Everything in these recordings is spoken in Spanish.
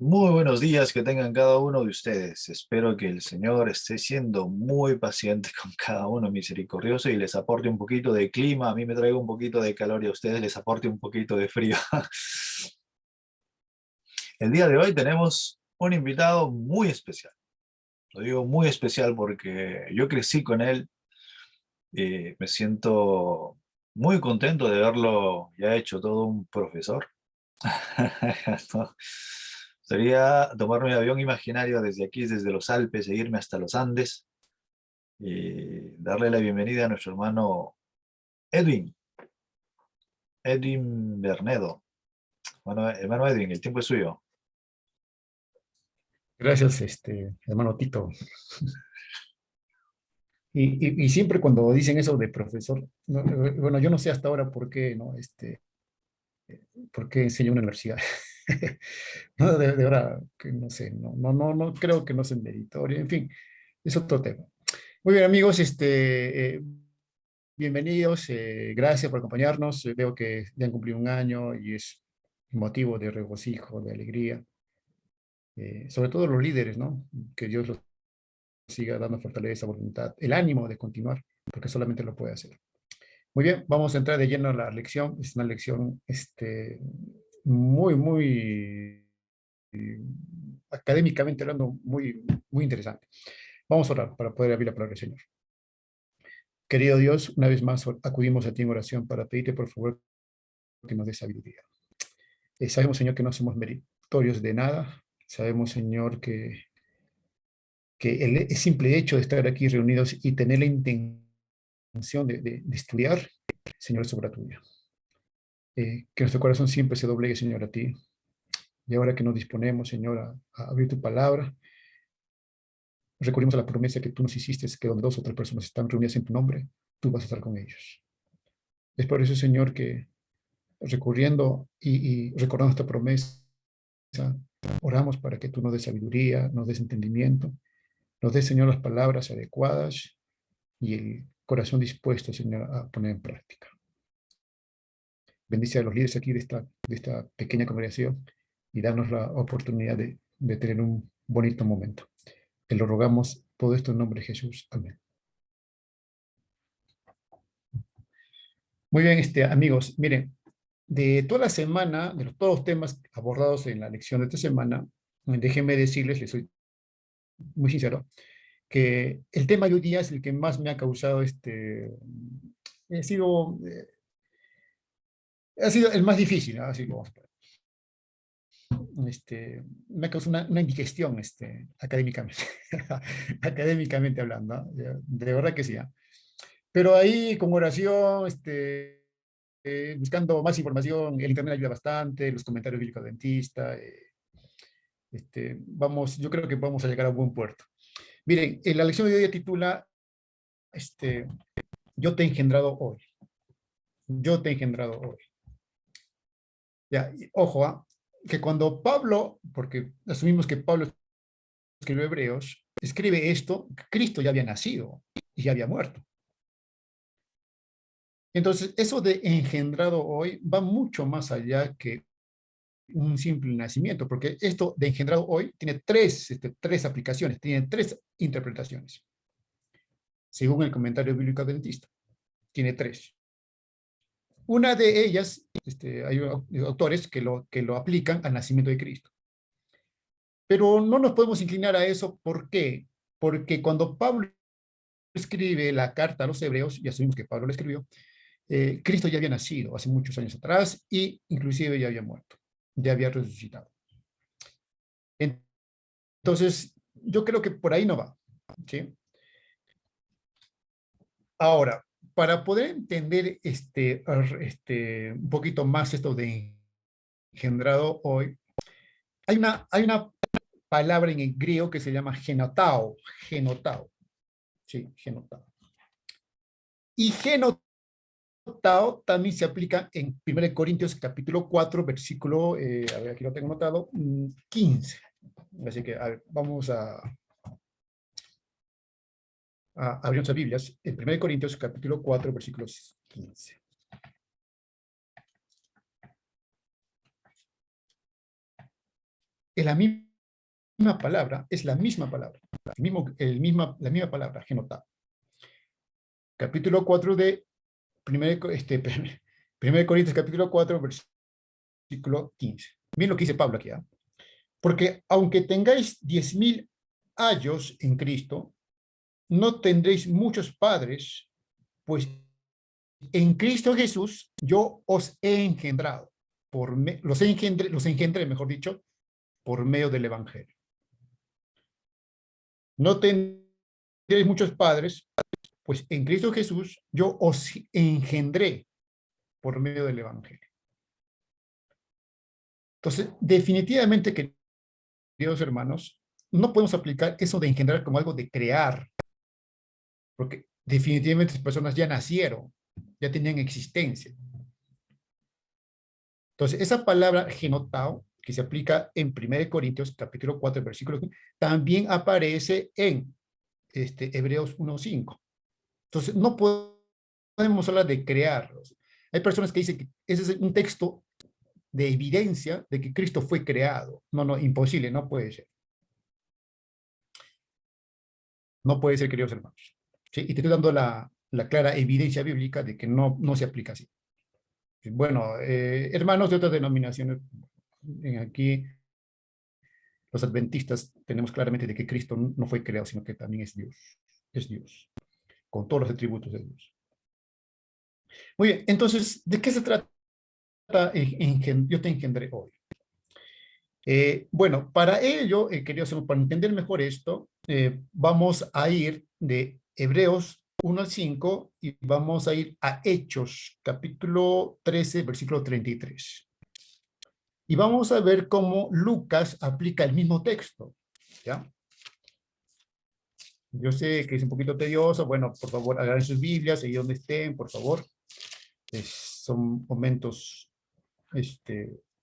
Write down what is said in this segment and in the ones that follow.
Muy buenos días que tengan cada uno de ustedes. Espero que el Señor esté siendo muy paciente con cada uno, misericordioso, y les aporte un poquito de clima. A mí me traigo un poquito de calor y a ustedes les aporte un poquito de frío. El día de hoy tenemos un invitado muy especial. Lo digo muy especial porque yo crecí con él y me siento muy contento de verlo ya hecho todo un profesor. No. Sería tomarme un avión imaginario desde aquí, desde los Alpes, e irme hasta los Andes y darle la bienvenida a nuestro hermano Edwin, Edwin Bernedo. Bueno, hermano Edwin, el tiempo es suyo. Gracias, hermano Tito. Y siempre cuando dicen eso de profesor, bueno, yo no sé hasta ahora por qué, ¿no? ¿Por qué enseño en una universidad? No, de verdad, que no sé, no creo que no sea meritorio, en fin, es otro tema. Muy bien, amigos, bienvenidos, gracias por acompañarnos. Veo que ya han cumplido un año y es motivo de regocijo, de alegría, sobre todo los líderes, ¿no? Que Dios los siga dando fortaleza, voluntad, el ánimo de continuar, porque solamente lo puede hacer. Muy bien, vamos a entrar de lleno a la lección. Es una lección muy académicamente hablando, muy interesante. Vamos a orar para poder abrir la palabra del Señor. Querido Dios, una vez más acudimos a ti en oración para pedirte, por favor, que nos des sabiduría. Sabemos, Señor, que no somos meritorios de nada. Sabemos, Señor, que el simple hecho de estar aquí reunidos y tener la intención de estudiar, Señor, es obra tuya. Que nuestro corazón siempre se doblegue, Señor, a ti. Y ahora que nos disponemos, Señor, a abrir tu palabra, recurrimos a la promesa que tú nos hiciste, que donde dos o tres personas están reunidas en tu nombre, tú vas a estar con ellos. Es por eso, Señor, que recurriendo y recordando esta promesa, oramos para que tú nos des sabiduría, nos des entendimiento, nos des, Señor, las palabras adecuadas y el corazón dispuesto, Señor, a poner en práctica. Bendice a los líderes aquí de esta pequeña congregación y danos la oportunidad de tener un bonito momento. Te lo rogamos todo esto en nombre de Jesús. Amén. Muy bien, amigos, miren, de toda la semana, todos los temas abordados en la lección de esta semana, déjenme decirles, les soy muy sincero, que el tema de hoy día es el que más me ha causado, ha sido, ha sido el más difícil, ¿no? Así como, me causa una indigestión académicamente, académicamente hablando, ¿no? De verdad que sí. ¿Eh? Pero ahí con oración, buscando más información, el internet ayuda bastante, los comentarios bíblicos dentista, vamos, yo creo que vamos a llegar a buen puerto. Miren, la lección de hoy día titula, este, yo te he engendrado hoy, yo te he engendrado hoy. Ya, ojo, ¿ah? Que cuando Pablo, porque asumimos que Pablo escribió Hebreos, escribe esto, Cristo ya había nacido y ya había muerto. Entonces, eso de engendrado hoy va mucho más allá que un simple nacimiento, porque esto de engendrado hoy tiene tres aplicaciones, tiene tres interpretaciones, según el comentario bíblico adventista. Tiene tres. Una de ellas, hay autores que lo aplican al nacimiento de Cristo. Pero no nos podemos inclinar a eso. ¿Por qué? Porque cuando Pablo escribe la carta a los hebreos, y asumimos que Pablo la escribió, Cristo ya había nacido hace muchos años atrás y inclusive ya había muerto, ya había resucitado. Entonces, yo creo que por ahí no va. ¿Sí? Ahora, para poder entender un poquito más esto de engendrado hoy, hay una palabra en el griego que se llama genotao, sí, genotao. Y genotao también se aplica en 1 Corintios capítulo 4, versículo, a ver, aquí lo tengo notado, 15. Así que, a ver, vamos a abrir nuestras Biblias, en 1 Corintios capítulo 4, versículos 15. es la misma palabra, es la misma palabra, la misma palabra, genotá. Capítulo 4 de 1 Corintios, capítulo 4, versículo 15. Miren lo que dice Pablo aquí. ¿Ah? Porque aunque tengáis 10.000 años en Cristo, no tendréis muchos padres, pues en Cristo Jesús yo os he engendrado, los engendré, mejor dicho, por medio del Evangelio. No tendréis muchos padres, pues en Cristo Jesús yo os engendré por medio del Evangelio. Entonces, definitivamente, queridos hermanos, no podemos aplicar eso de engendrar como algo de crear, porque definitivamente las personas ya nacieron, ya tenían existencia. Entonces, esa palabra genotao, que se aplica en 1 Corintios capítulo 4, versículo 15, también aparece en Hebreos 1.5. Entonces, no podemos hablar de crear. Hay personas que dicen que ese es un texto de evidencia de que Cristo fue creado. No, no, imposible, no puede ser. No puede ser, queridos hermanos. ¿Sí? Y te estoy dando la clara evidencia bíblica de que no se aplica así. Bueno, hermanos de otras denominaciones, aquí los adventistas tenemos claramente de que Cristo no fue creado, sino que también es Dios, con todos los atributos de Dios. Muy bien, entonces, ¿de qué se trata? Yo te engendré hoy. Bueno, para ello, queridos hermanos, para entender mejor esto, vamos a ir de Hebreos 1 al 5 y vamos a ir a Hechos, capítulo 13, versículo 33. Y vamos a ver cómo Lucas aplica el mismo texto. ¿Ya? Yo sé que es un poquito tedioso. Bueno, por favor, agarren sus Biblias, ahí donde estén, por favor. Son momentos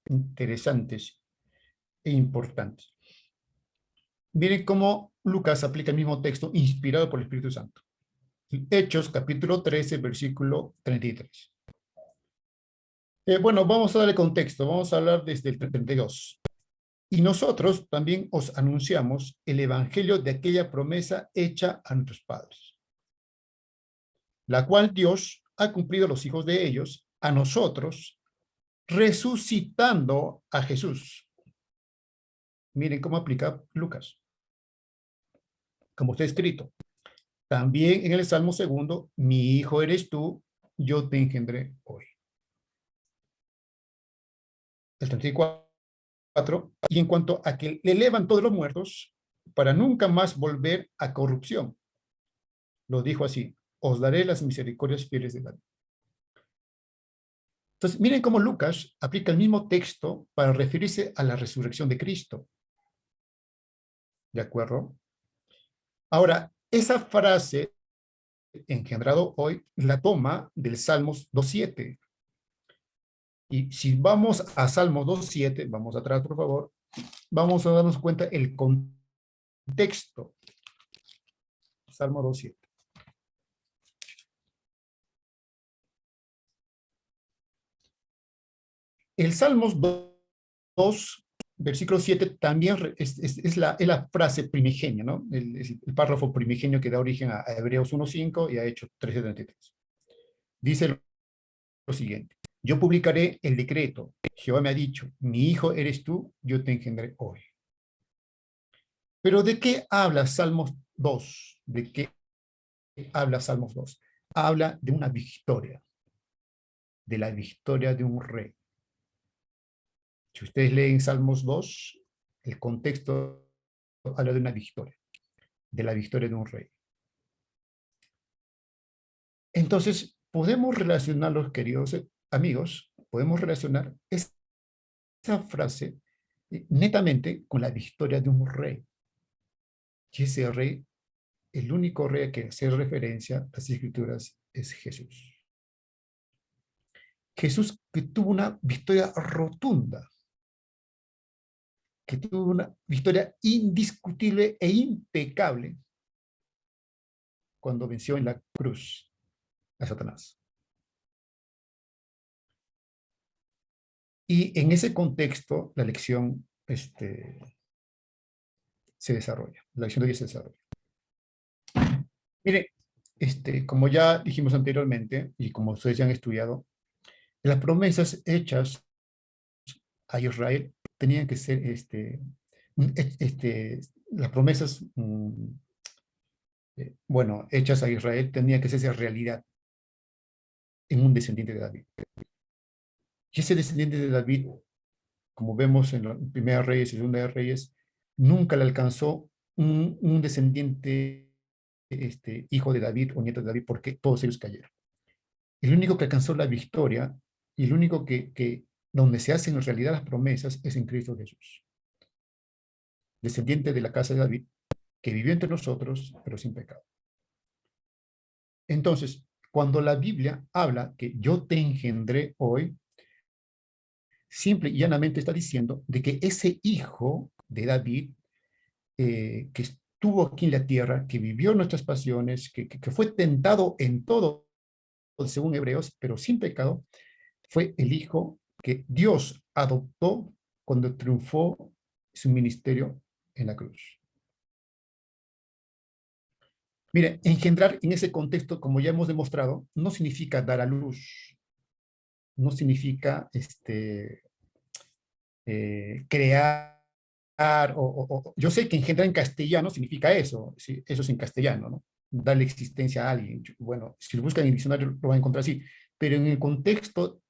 interesantes e importantes. Miren cómo Lucas aplica el mismo texto inspirado por el Espíritu Santo. Hechos, capítulo 13, versículo 33. Bueno, vamos a darle contexto. Vamos a hablar desde el 32. Y nosotros también os anunciamos el evangelio de aquella promesa hecha a nuestros padres, la cual Dios ha cumplido a los hijos de ellos, a nosotros, resucitando a Jesús. Miren cómo aplica Lucas, como está escrito. También en el Salmo segundo, mi hijo eres tú, yo te engendré hoy. El 34, y en cuanto a que le levanto de los muertos, para nunca más volver a corrupción. Lo dijo así, os daré las misericordias fieles de David. Entonces, miren cómo Lucas aplica el mismo texto para referirse a la resurrección de Cristo. ¿De acuerdo? Ahora, esa frase, engendrado hoy, la toma del Salmos 2.7. Y si vamos a Salmos 2.7, vamos atrás, por favor, vamos a darnos cuenta el contexto. Salmo 2.7. El Salmos 2, versículo 7, también es la frase primigenia, ¿no? El párrafo primigenio que da origen a Hebreos 1.5 y a Hechos 13.33. Dice lo siguiente: yo publicaré el decreto. Jehová me ha dicho, mi hijo eres tú, yo te engendré hoy. Pero ¿de qué habla Salmos 2? ¿De qué habla Salmos 2? Habla de una victoria, de la victoria de un rey. Si ustedes leen Salmos 2, el contexto habla de una victoria, de la victoria de un rey. Entonces, podemos relacionar, los queridos amigos, podemos relacionar esa frase netamente con la victoria de un rey. Y ese rey, el único rey a que hace referencia a las Escrituras es Jesús. Jesús que tuvo una victoria rotunda, que tuvo una victoria indiscutible e impecable cuando venció en la cruz a Satanás. Y en ese contexto, la lección este, se desarrolla, la acción de Dios se desarrolla. Mire, como ya dijimos anteriormente, y como ustedes ya han estudiado, las promesas hechas a Israel tenían que ser, las promesas, bueno, hechas a Israel tenían que ser realidad en un descendiente de David. Y ese descendiente de David, como vemos en la Primera Reyes y Segunda de Reyes, nunca le alcanzó un descendiente, hijo de David o nieto de David, porque todos ellos cayeron. El único que alcanzó la victoria y el único donde se hacen en realidad las promesas es en Cristo Jesús, descendiente de la casa de David, que vivió entre nosotros, pero sin pecado. Entonces, cuando la Biblia habla que yo te engendré hoy, simple y llanamente está diciendo de que ese hijo de David, que estuvo aquí en la tierra, que vivió nuestras pasiones, que fue tentado en todo, según Hebreos, pero sin pecado, fue el hijo que Dios adoptó cuando triunfó su ministerio en la cruz. Mire, engendrar en ese contexto, como ya hemos demostrado, no significa dar a luz, no significa crear, yo sé que engendrar en castellano significa eso, sí, eso es en castellano, ¿no? Darle existencia a alguien. Bueno, si lo buscan en el diccionario lo van a encontrar así, pero en el contexto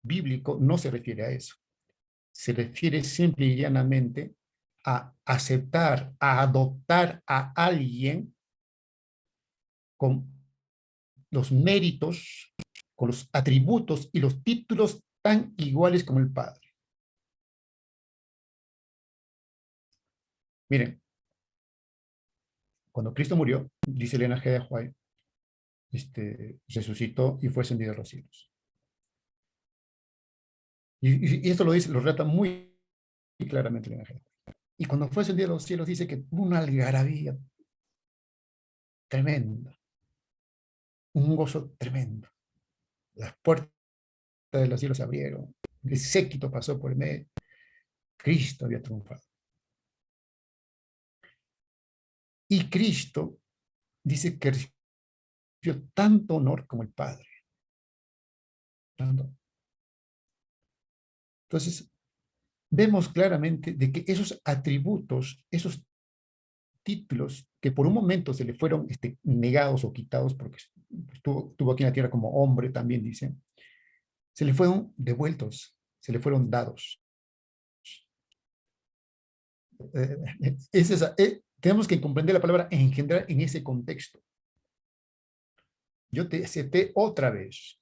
bíblico no se refiere a eso. Se refiere simple y llanamente a aceptar, a adoptar a alguien con los méritos, con los atributos y los títulos tan iguales como el Padre. Miren, cuando Cristo murió, dice Elena G. de White, resucitó y fue ascendido a los cielos. Y esto lo dice, lo relata muy claramente Elena G. de White. Y cuando fue ascendido a los cielos dice que hubo una algarabía tremenda, un gozo tremendo. Las puertas de los cielos se abrieron, el séquito pasó por el medio, Cristo había triunfado. Y Cristo dice que recibió tanto honor como el Padre. Tanto. Entonces, vemos claramente de que esos atributos, esos títulos que por un momento se le fueron negados o quitados, porque estuvo aquí en la tierra como hombre, también dice, se le fueron devueltos, se le fueron dados. Tenemos que comprender la palabra engendrar en ese contexto. Yo te acepté otra vez.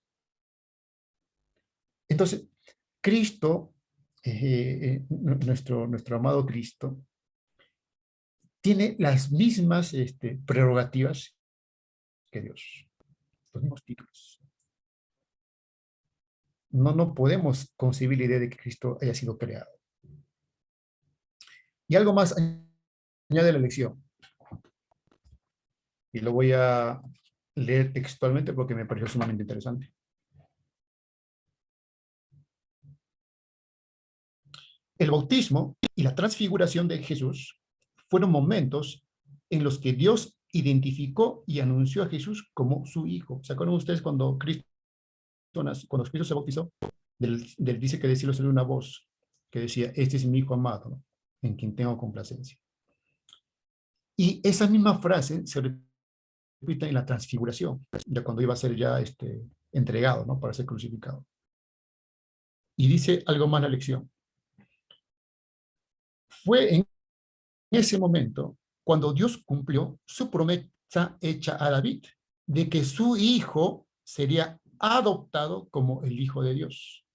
Entonces, Cristo, nuestro amado Cristo, tiene las mismas prerrogativas que Dios, los mismos títulos. No podemos concebir la idea de que Cristo haya sido creado. Y algo más añade la lección. Y lo voy a leer textualmente porque me pareció sumamente interesante. El bautismo y la transfiguración de Jesús fueron momentos en los que Dios identificó y anunció a Jesús como su hijo. ¿Se acuerdan ustedes cuando Cristo se bautizó? Dice que del cielo salió una voz que decía, este es mi hijo amado, ¿no? En quien tengo complacencia. Y esa misma frase se repite en la transfiguración, ya cuando iba a ser ya entregado, ¿no? Para ser crucificado. Y dice algo más la lección. Fue en ese momento cuando Dios cumplió su promesa hecha a David, de que su hijo sería adoptado como el Hijo de Dios.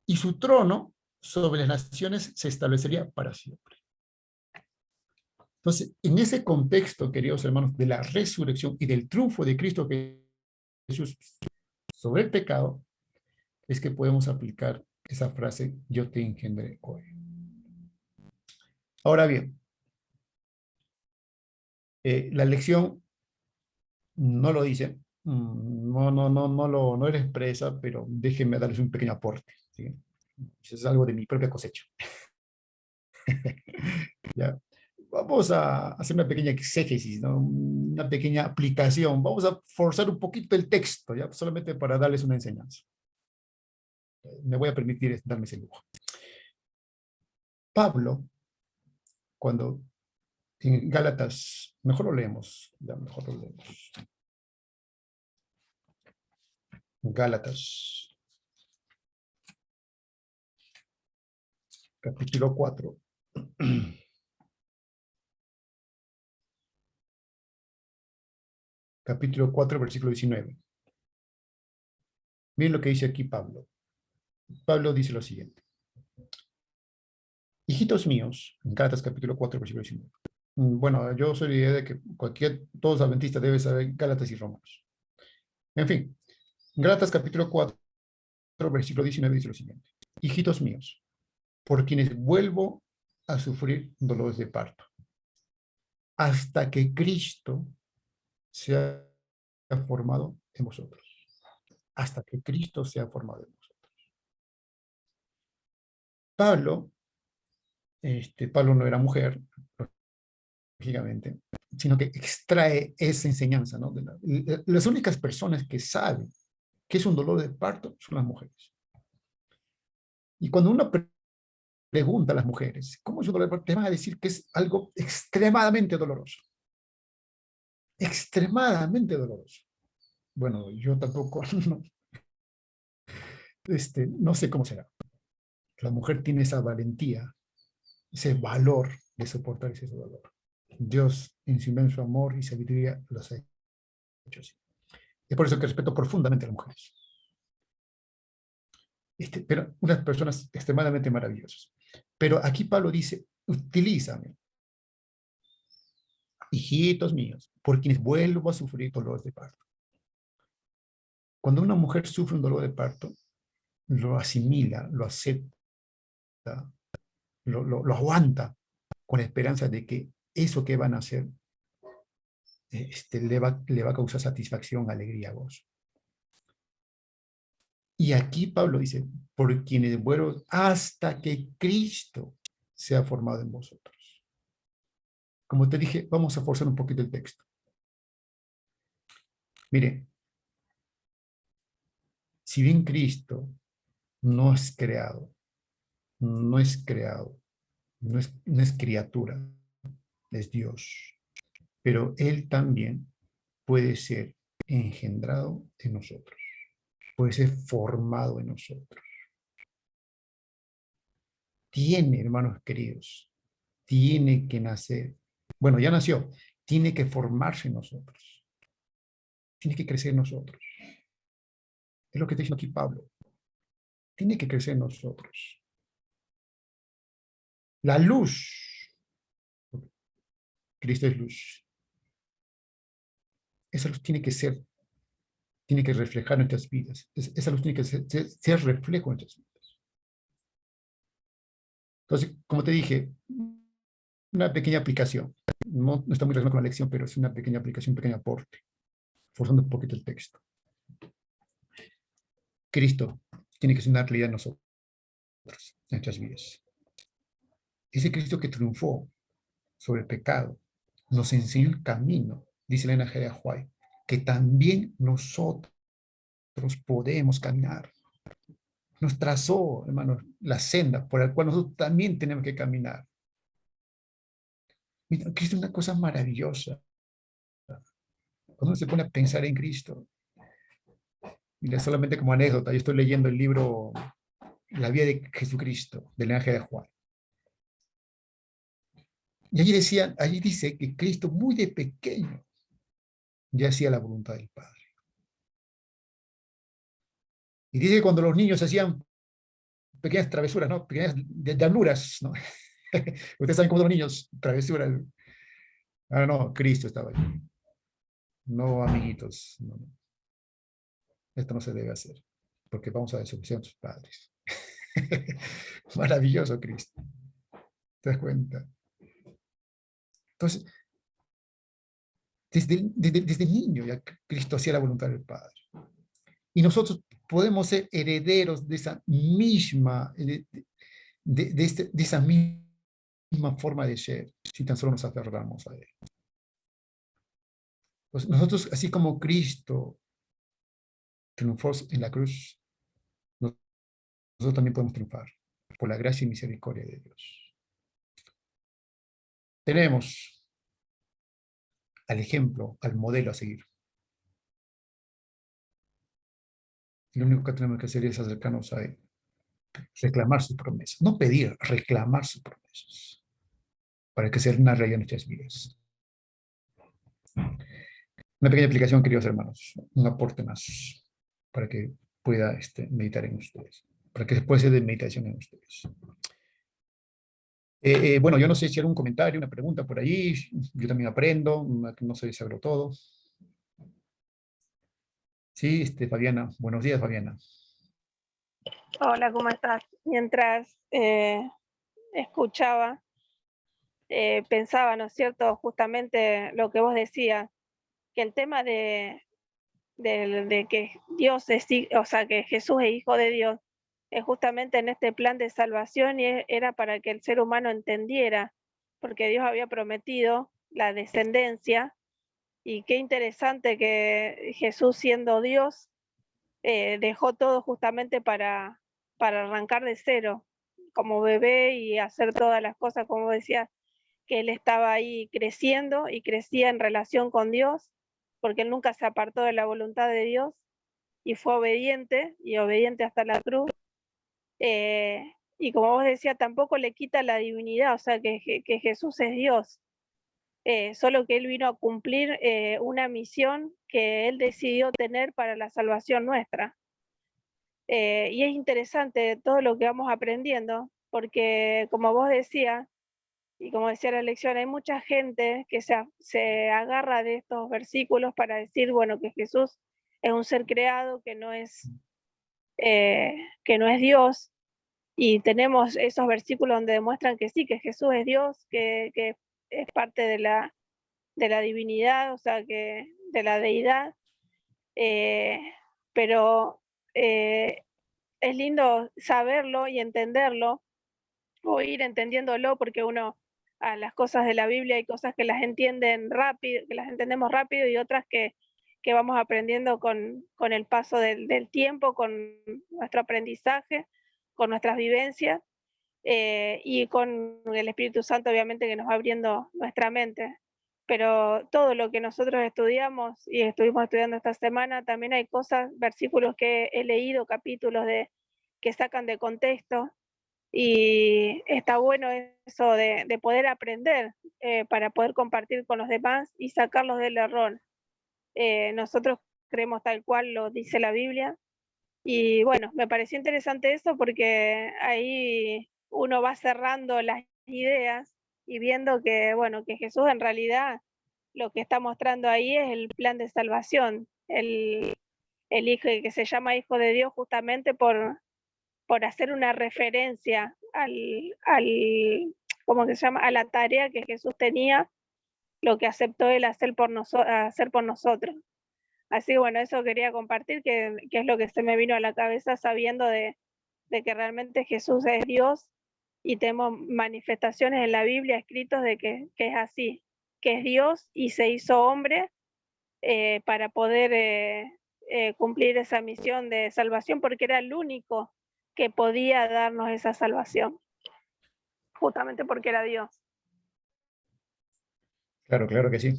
Y su trono sobre las naciones se establecería para siempre. Entonces, en ese contexto, queridos hermanos, de la resurrección y del triunfo de Cristo Jesús sobre el pecado, es que podemos aplicar esa frase, yo te engendré hoy. Ahora bien, la lección no lo dice, no lo expresa, pero déjenme darles un pequeño aporte, ¿sí? Eso es algo de mi propia cosecha. ¿Ya? Vamos a hacer una pequeña exégesis, ¿no? Una pequeña aplicación. Vamos a forzar un poquito el texto, ¿ya? Solamente para darles una enseñanza. Me voy a permitir darme ese lujo. Pablo, cuando en Gálatas, mejor lo leemos, ya mejor lo leemos. Gálatas, capítulo 4. Capítulo 4, versículo 19. Miren lo que dice aquí Pablo. Pablo dice lo siguiente. Hijitos míos, en Gálatas capítulo 4, versículo 19. Bueno, yo soy de la idea de que todos adventistas deben saber Gálatas y Romanos. En fin, Gálatas capítulo 4, versículo 19 dice lo siguiente. Hijitos míos, por quienes vuelvo a sufrir dolores de parto, hasta que Cristo sea formado en vosotros. Hasta que Cristo sea formado en vosotros. Pablo, Pablo no era mujer, lógicamente, sino que extrae esa enseñanza, ¿no? Las únicas personas que saben qué es un dolor de parto son las mujeres. Y cuando uno pregunta a las mujeres, ¿cómo es un dolor de parto? Te van a decir que es algo extremadamente doloroso. Extremadamente doloroso. Bueno, yo tampoco, no, no sé cómo será. La mujer tiene esa valentía, ese valor de soportar ese dolor. Dios, en su inmenso amor y sabiduría, los ha hecho así. Es por eso que respeto profundamente a las mujeres. Pero unas personas extremadamente maravillosas. Pero aquí Pablo dice, utilízame, hijitos míos, por quienes vuelvo a sufrir dolores de parto. Cuando una mujer sufre un dolor de parto, lo asimila, lo acepta, lo aguanta, con la esperanza de que eso que van a hacer le va a causar satisfacción, alegría, gozo. Y aquí Pablo dice, por quienes vuelvo hasta que Cristo sea formado en vosotros. Como te dije, vamos a forzar un poquito el texto. Mire, si bien Cristo no es creado, no es creado, no es criatura, es Dios, pero Él también puede ser engendrado en nosotros, puede ser formado en nosotros. Tiene, hermanos queridos, tiene que nacer. Bueno, ya nació, tiene que formarse en nosotros, tiene que crecer en nosotros. Es lo que está diciendo aquí Pablo. Tiene que crecer en nosotros. La luz, Cristo es luz. Esa luz tiene que reflejar nuestras vidas. Esa luz tiene que ser reflejo en nuestras vidas. Entonces, como te dije, una pequeña aplicación. No está muy relacionada con la lección, pero es una pequeña aplicación, un pequeño aporte, forzando un poquito el texto. Cristo tiene que ser una realidad en nosotros, en nuestras vidas. Ese Cristo que triunfó sobre el pecado, nos enseñó el camino, dice la NG de Ahuay, que también nosotros podemos caminar. Nos trazó, hermanos, la senda por la cual nosotros también tenemos que caminar. Mira, Cristo es una cosa maravillosa. Cuando uno se pone a pensar en Cristo, mira, solamente como anécdota, yo estoy leyendo el libro La vida de Jesucristo, del ángel de Juan. Y allí dice que Cristo muy de pequeño ya hacía la voluntad del Padre. Y dice que cuando los niños hacían pequeñas travesuras, ¿no? Pequeñas diabluras, ¿no? Ustedes saben cómo los niños, travesuras. Ah, no, Cristo estaba allí. No, amiguitos, no, no. Esto no se debe hacer, porque vamos a desobedecer a nuestros padres. Maravilloso Cristo. ¿Te das cuenta? Entonces, desde niño ya Cristo hacía la voluntad del Padre. Y nosotros podemos ser herederos de esa misma, de esa misma forma de ser, si tan solo nos aferramos a él. Pues nosotros, así como Cristo triunfó en la cruz, nosotros también podemos triunfar por la gracia y misericordia de Dios. Tenemos al ejemplo, al modelo a seguir. Lo único que tenemos que hacer es acercarnos a él, reclamar sus promesas, no pedir, reclamar sus promesas, para que sea una realidad en nuestras vidas. Una pequeña aplicación, queridos hermanos, un aporte más para que pueda meditar en ustedes, para que después se dé meditación en ustedes. Bueno, yo no sé si hay algún comentario, una pregunta por allí, yo también aprendo, no sé si hablo todo. Sí, Fabiana, buenos días, Fabiana. Hola, ¿cómo estás? Mientras escuchaba, pensaba, ¿no es cierto?, justamente lo que vos decías, que el tema de que Dios es, o sea, que Jesús es hijo de Dios, es justamente en este plan de salvación y era para que el ser humano entendiera, porque Dios había prometido la descendencia, y qué interesante que Jesús, siendo Dios, dejó todo justamente para arrancar de cero como bebé y hacer todas las cosas, como decía, que él estaba ahí creciendo y crecía en relación con Dios, porque él nunca se apartó de la voluntad de Dios y fue obediente y obediente hasta la cruz. Y como vos decías, tampoco le quita la divinidad, o sea, que Jesús es Dios, solo que él vino a cumplir una misión que él decidió tener para la salvación nuestra. Y es interesante todo lo que vamos aprendiendo, porque como vos decías, y como decía la lección, hay mucha gente que se agarra de estos versículos para decir, bueno, que Jesús es un ser creado, que no es Dios, y tenemos esos versículos donde demuestran que sí, que Jesús es Dios, que es parte de la divinidad, o sea, que de la deidad, pero es lindo saberlo y entenderlo, o ir entendiéndolo, porque uno a las cosas de la Biblia hay cosas que las entienden rápido, que las entendemos rápido, y otras que vamos aprendiendo con el paso del tiempo, con nuestro aprendizaje, con nuestras vivencias, y con el Espíritu Santo, obviamente, que nos va abriendo nuestra mente. Pero todo lo que nosotros estudiamos y estuvimos estudiando esta semana, también hay cosas, versículos que he leído, capítulos que sacan de contexto, y está bueno eso de poder aprender, para poder compartir con los demás y sacarlos del error. Nosotros creemos tal cual lo dice la Biblia, y bueno, me pareció interesante eso porque ahí uno va cerrando las ideas y viendo que, bueno, que Jesús en realidad lo que está mostrando ahí es el plan de salvación, el hijo que se llama Hijo de Dios justamente por hacer una referencia ¿cómo se llama?, a la tarea que Jesús tenía, lo que aceptó él hacer hacer por nosotros. Así que bueno, eso quería compartir, que es lo que se me vino a la cabeza sabiendo de que realmente Jesús es Dios, y tenemos manifestaciones en la Biblia escritos de que es así, que es Dios y se hizo hombre, para poder cumplir esa misión de salvación, porque era el único que podía darnos esa salvación, justamente porque era Dios. Claro, claro que sí.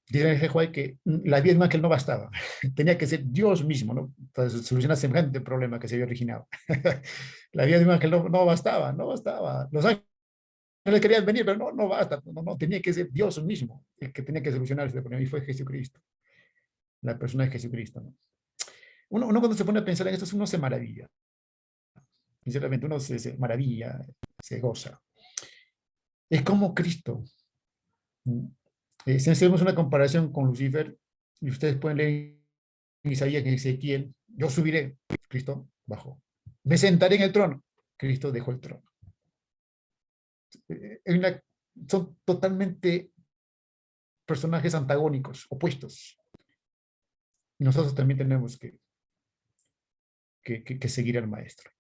Dice el Juan que la vida de un ángel no bastaba, tenía que ser Dios mismo, ¿no?, para solucionar semejante problema que se había originado. La vida de un ángel no bastaba, no bastaba. Los ángeles querían venir, pero no basta, no, tenía que ser Dios mismo el que tenía que solucionar este problema, y fue Jesucristo, la persona de Jesucristo, ¿no? Uno cuando se pone a pensar en esto, uno se maravilla, sinceramente, uno se maravilla, se goza. Es como Cristo. Si hacemos una comparación con Lucifer, y ustedes pueden leer en Isaías, en Ezequiel, yo subiré, Cristo bajó. Me sentaré en el trono, Cristo dejó el trono. Son totalmente personajes antagónicos, opuestos. Y nosotros también tenemos que que seguir al maestro.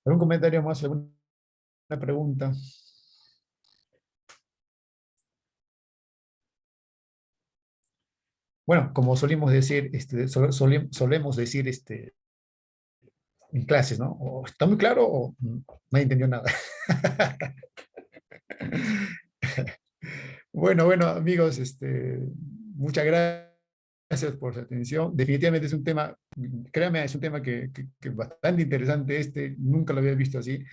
¿Algún comentario más? ¿Alguna pregunta? Bueno, como solemos decir, solemos decir en clases, ¿no? O está muy claro o nadie entendió nada. Bueno, amigos, muchas gracias por su atención. Definitivamente es un tema, créanme, es un tema que es bastante interesante. Nunca lo había visto así.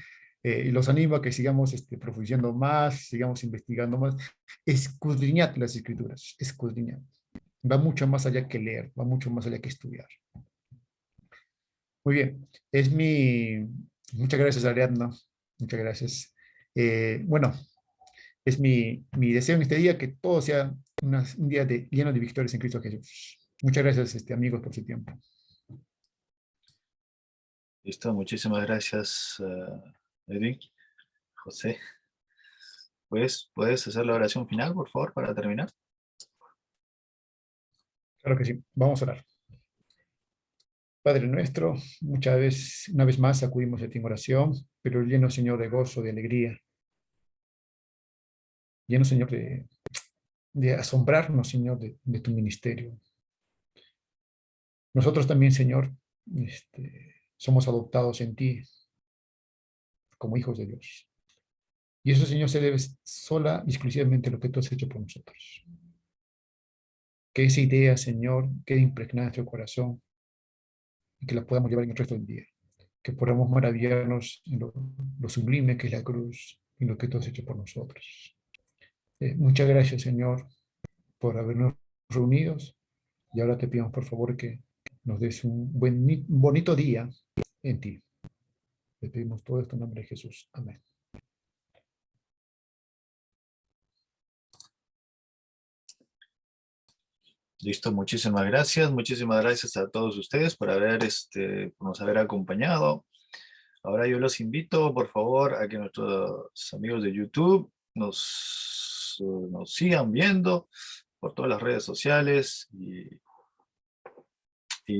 Y los animo a que sigamos profundizando más, sigamos investigando más. Escudriñad las escrituras, escudriñad. Va mucho más allá que leer, va mucho más allá que estudiar. Muy bien, muchas gracias, Ariadna, muchas gracias. Bueno, es mi deseo en este día que todo sea un día lleno de victorias en Cristo Jesús. Muchas gracias, amigos, por su tiempo. Listo, muchísimas gracias, Edwin. José, pues, ¿puedes hacer la oración final, por favor, para terminar? Claro que sí, vamos a orar. Padre nuestro, una vez más acudimos a ti en oración, pero lleno, Señor, de gozo, de alegría, lleno, Señor, de asombrarnos, Señor, de tu ministerio. Nosotros también, Señor, somos adoptados en ti como hijos de Dios. Y eso, Señor, se debe sola y exclusivamente a lo que tú has hecho por nosotros. Que esa idea, Señor, quede impregnada en nuestro corazón y que la podamos llevar en el resto del día. Que podamos maravillarnos en lo sublime que es la cruz y lo que tú has hecho por nosotros. Muchas gracias, Señor, por habernos reunidos. Y ahora te pedimos, por favor, que nos des un bonito día en ti. Te pedimos todo esto en nombre de Jesús. Amén. Listo, muchísimas gracias a todos ustedes por por nos haber acompañado. Ahora yo los invito, por favor, a que nuestros amigos de YouTube nos sigan viendo por todas las redes sociales y